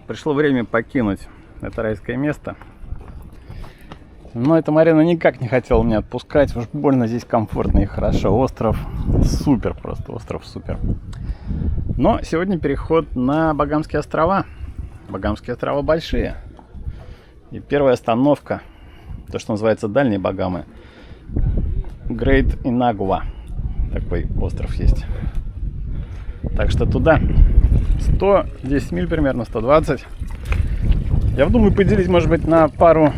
пришло время покинуть это райское место. Но эта Марина никак не хотела меня отпускать. Уж больно здесь комфортно и хорошо. Остров супер, просто остров супер. Но сегодня переход на Багамские острова. Багамские острова большие. И первая остановка, то, что называется дальние Багамы, Great Inagua. Такой остров есть. Так что туда 110 миль примерно, 120. Я думаю поделить, может быть, на пару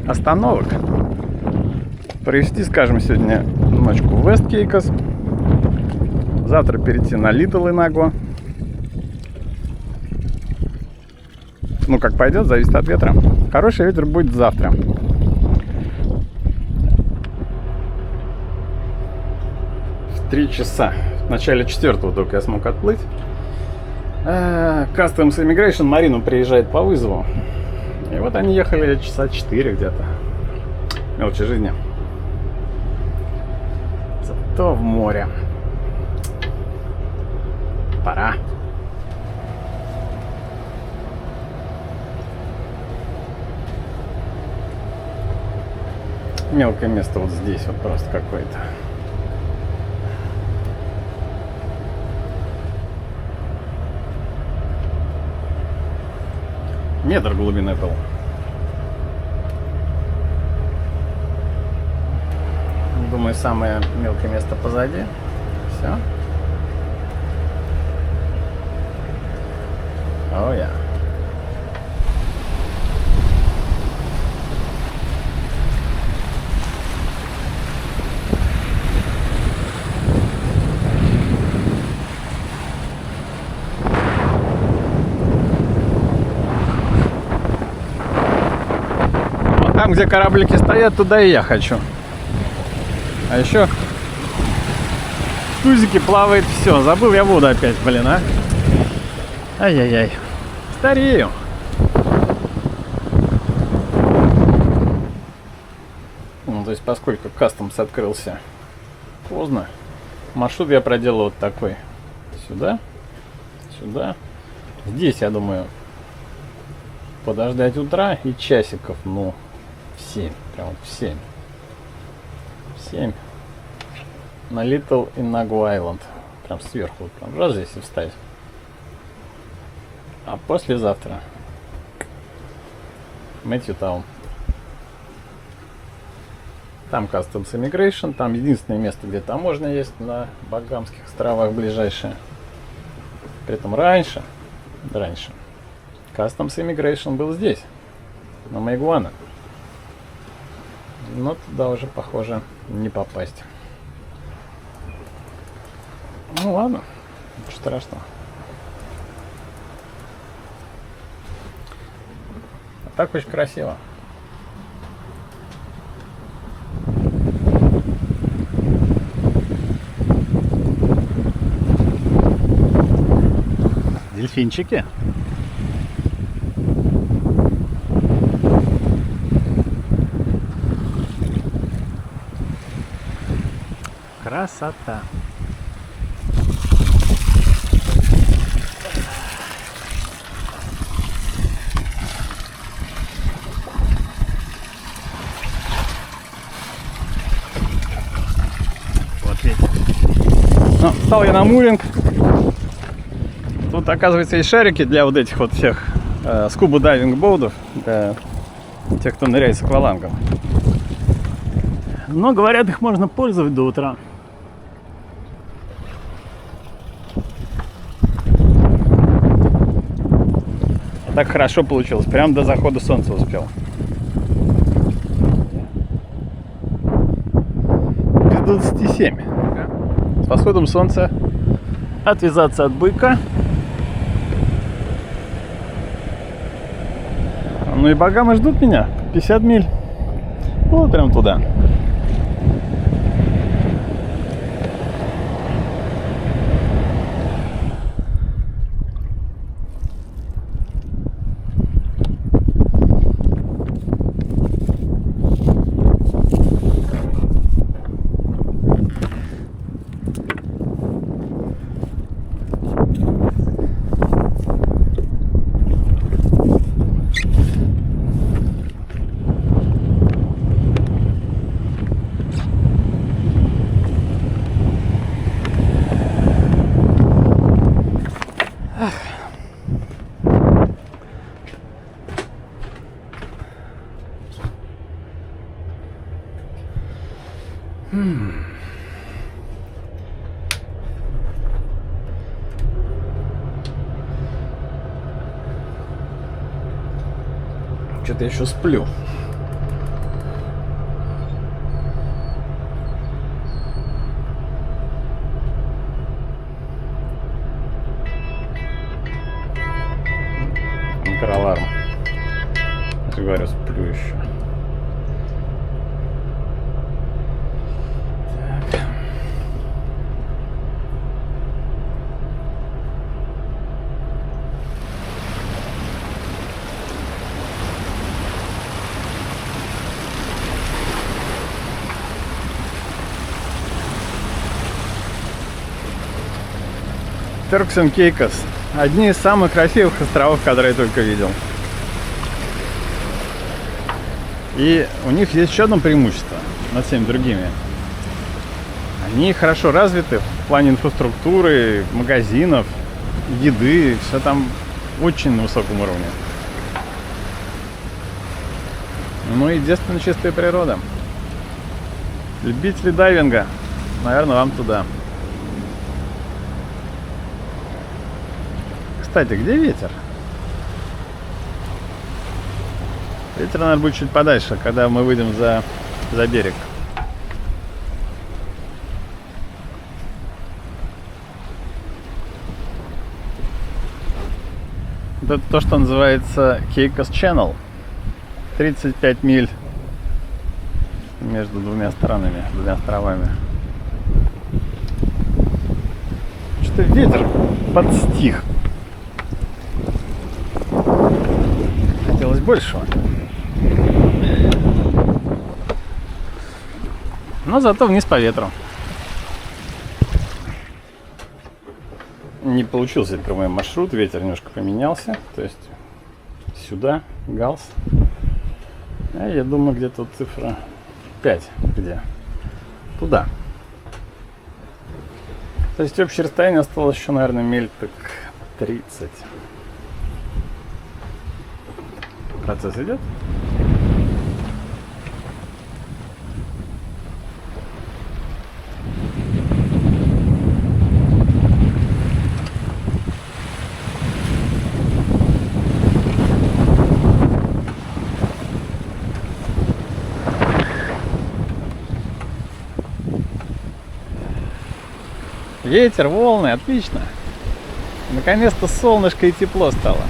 остановок. Провести, скажем, сегодня ночку в West Caicos. Завтра перейти на Little Inagua. Ну, как пойдет, зависит от ветра. Хороший ветер будет завтра. В 3 часа. В начале 4-го только я смог отплыть. Customs Immigration Марину приезжает по вызову. И вот они ехали часа 4 где-то. Мелочи жизни. Зато в море. Пора. Мелкое место вот здесь вот просто какое-то. Метр глубины был. Думаю, самое мелкое место позади. Все. О, я. Там, где кораблики стоят, туда и я хочу. А еще в тузике плавает все. Забыл я воду опять, блин, а. Ай-яй-яй. Старею. Ну, то есть, поскольку Customs открылся поздно, маршрут я проделал вот такой. Сюда, сюда. Здесь, я думаю, подождать утра и часиков, ну, в 7. Прям вот в 7. В 7. На Little Inagua Island. Прям сверху. Вот прям раз здесь и встать. А послезавтра Мэтью Таун. Там Customs Immigration. Там единственное место, где таможня есть на Багамских островах ближайшее. При этом раньше Customs Immigration был здесь, на Маигуана. Но туда уже, похоже, не попасть. Ну ладно, ничего страшного. А так очень красиво. Дельфинчики. Красота. Вот видите. Ну, встал я на мувинг. Тут, оказывается, есть шарики для вот этих вот всех скуба-дайвинг-боудов, для тех, кто ныряет с аквалангом. Но, говорят, их можно пользовать до утра. Так хорошо получилось. Прям до захода солнца успел. Без 27. С восходом солнца отвязаться от буйка. Ну и Багамы ждут меня. 50 миль. Вот прям туда. Что-то я еще сплю. Микроаларм. Я же говорю, сплю еще. Turks and Caicos. Одни из самых красивых островов, которые я только видел. И у них есть еще одно преимущество над всеми другими. Они хорошо развиты в плане инфраструктуры, магазинов, еды. Все там очень на высоком уровне. Ну и, естественно, чистая природа. Любители дайвинга, наверное, вам туда. Кстати, где ветер? Ветер, наверное, будет чуть подальше, когда мы выйдем за берег. Это то, что называется Caicos Channel. 35 миль между двумя странами, двумя островами. Что-то ветер подстих. Хотелось большего. Но зато вниз по ветру. Не получился прямой маршрут, ветер немножко поменялся. То есть сюда, Галс. А я думаю, где-то вот цифра 5. Где? Туда. То есть общее расстояние осталось еще, наверное, миль так 30. Процесс идет? Ветер, волны, отлично. Наконец-то солнышко и тепло стало.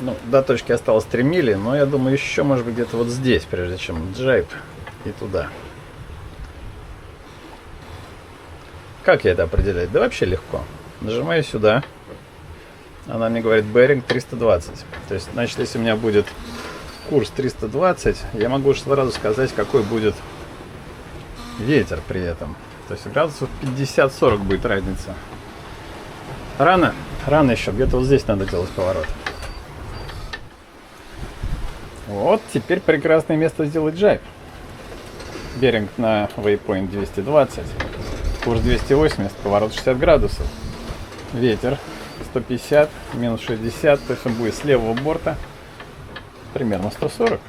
Ну, до точки осталось 3 мили, но я думаю, еще может быть где-то вот здесь, прежде чем джайп и туда. Как я это определяю? Да вообще легко. Нажимаю сюда. Она мне говорит bearing 320. То есть, значит, если у меня будет курс 320, я могу уж сразу сказать, какой будет ветер при этом. То есть градусов 50-40 будет разница. Рано еще. Где-то вот здесь надо делать поворот. Вот, теперь прекрасное место сделать джайп. Беринг на waypoint 220. Курс 280, поворот 60 градусов. Ветер 150, минус 60, то есть он будет с левого борта. Примерно 140.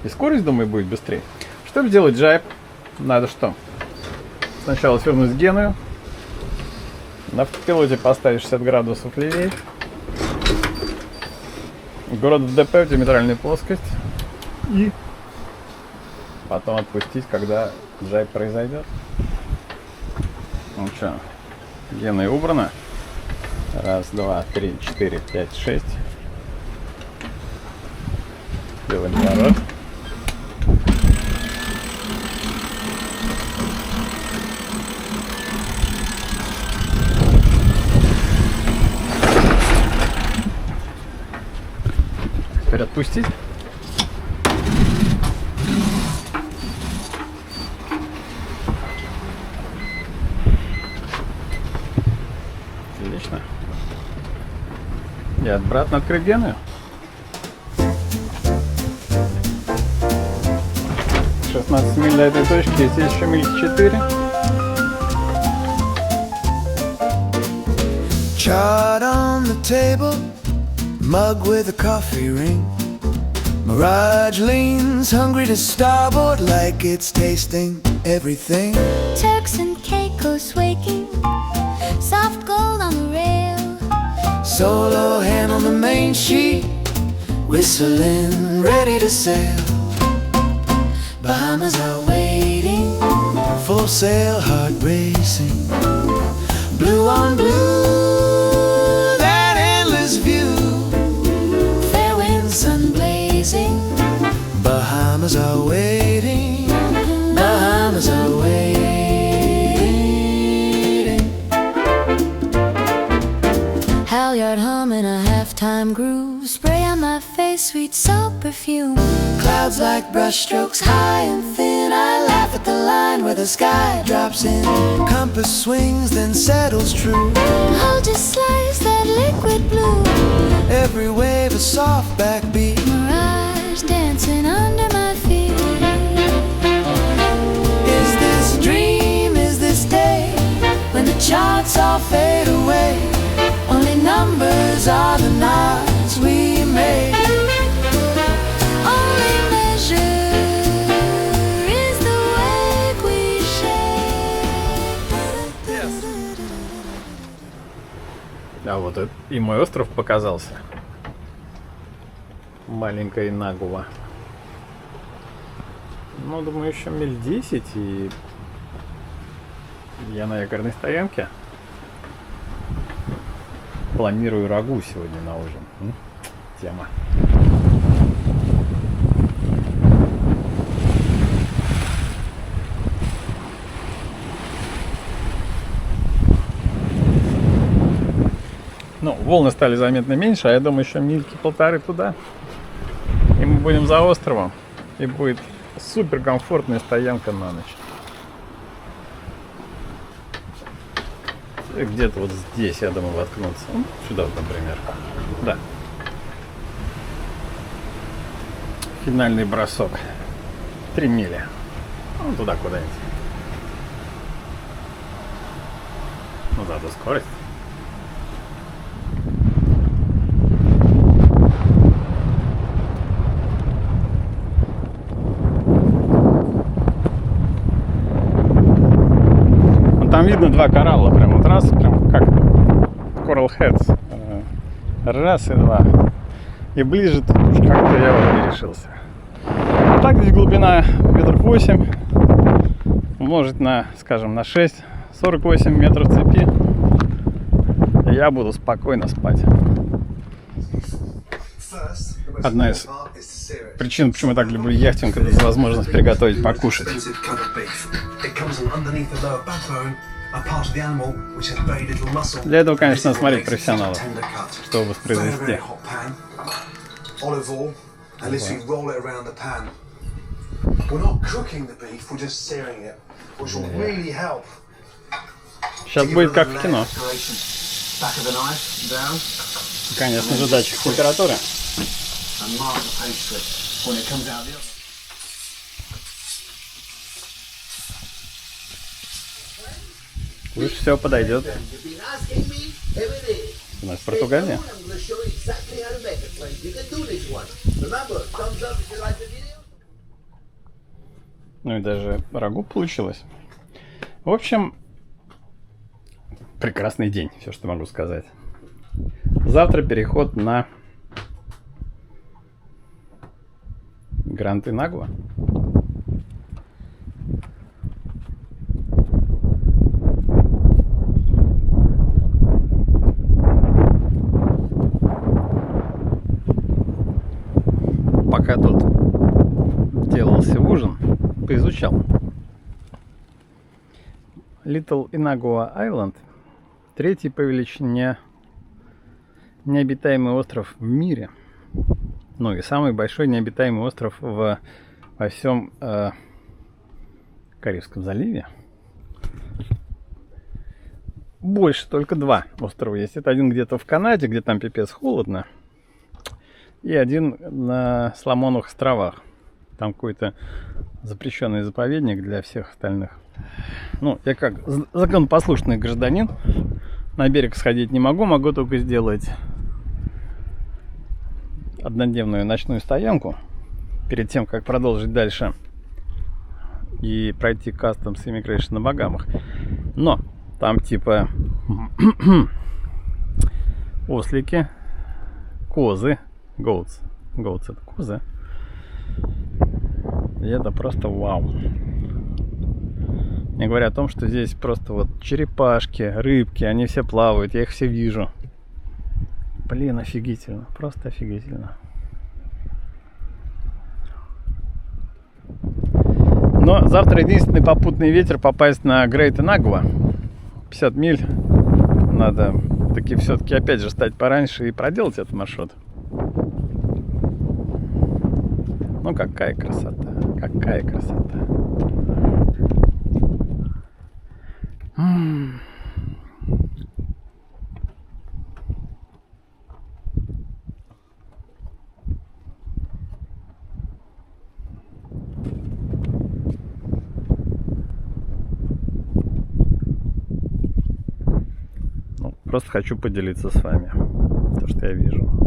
И скорость, думаю, будет быстрее. Чтобы сделать джайп, надо что? Сначала свернуть Геную. На автопилоте поставить 60 градусов левее. Город в ДП в диаметральную плоскость. И потом отпустить, когда джайп произойдет. Ну что, Гена убрана. Раз, два, три, 4, 5, 6. Делаем поворот. Теперь отпустить. отлично. И обратно открыть Геную. 16 миль до этой точки, и здесь еще миль 4. Chart on the table, mug with a coffee ring. Mirage leans hungry to starboard like it's tasting everything. Turks and Caicos waking, soft gold on the rail. Solo hand on the main sheet, whistling, ready to sail. Bahamas are waiting, full sail, heart racing. Blue on blue, that endless view. Fair winds, sun blazing. Bahamas are waiting, Bahamas are waiting. Halyard hum in a halftime groove, spray on my face, sweet soap perfume. Clouds like brushstrokes, high and thin. I laugh at the line where the sky drops in. Compass swings, then settles true. I'll just slice that liquid blue. Every wave a soft backbeat. Mirage dancing under my feet. Is this dream, is this day? When the charts all fade away, only numbers are the knots we made. Only measure is the wake we share. А вот и мой остров показался. Маленькая Инагуа. Ну, думаю, еще миль 10, и я на якорной стоянке. Планирую рагу сегодня на ужин. Тема. Ну, волны стали заметно меньше, а я думаю, еще мильки полторы туда. И мы будем за островом. И будет супер комфортная стоянка на ночь. И где-то вот здесь, я думаю, воткнуться. Ну, сюда вот, например. Да. Финальный бросок. 3 мили. Ну, туда куда-нибудь. Ну, зато скорость. Там видно два коралла, прям вот раз, прям как Coral Heads. Раз и два. И ближе тут уж как-то я вот не решился. А так здесь глубина метров 8. Умножить на, скажем, на 6. 48 метров цепи. И я буду спокойно спать. Одна из причин, почему я так люблю яхтинг, это за возможность приготовить покушать. Для этого, конечно, надо смотреть профессионалов, чтобы воспроизвести. Сейчас будет как в кино. Конечно же, датчик температуры. Лучше всего подойдет. У нас Португалия. Ну и даже рагу получилось. В общем, прекрасный день, все, что могу сказать. Завтра переход на Гранд Инагуа. Пока тут делался ужин, поизучал. Little Inagua Island, третий по величине необитаемый остров в мире. Ну и самый большой необитаемый остров во всем Карибском заливе. больше, только два острова есть. Это один где-то в Канаде, где там пипец холодно. И один на Соломоновых островах. Там какой-то запрещенный заповедник для всех остальных. Ну, я как законопослушный гражданин на берег сходить не могу. Могу только сделать однодневную ночную стоянку перед тем, как продолжить дальше и пройти Customs Immigration на Багамах. Но там типа ослики, козы, goats это козы. И это просто вау. Не говоря о том, что здесь просто вот черепашки, рыбки, они все плавают, я их все вижу. Блин, офигительно, просто офигительно. Но завтра единственный попутный ветер попасть на Great Inagua. 50 миль. Надо таки все-таки опять же встать пораньше и проделать этот маршрут. Ну какая красота. Какая красота. Просто хочу поделиться с вами то, что я вижу.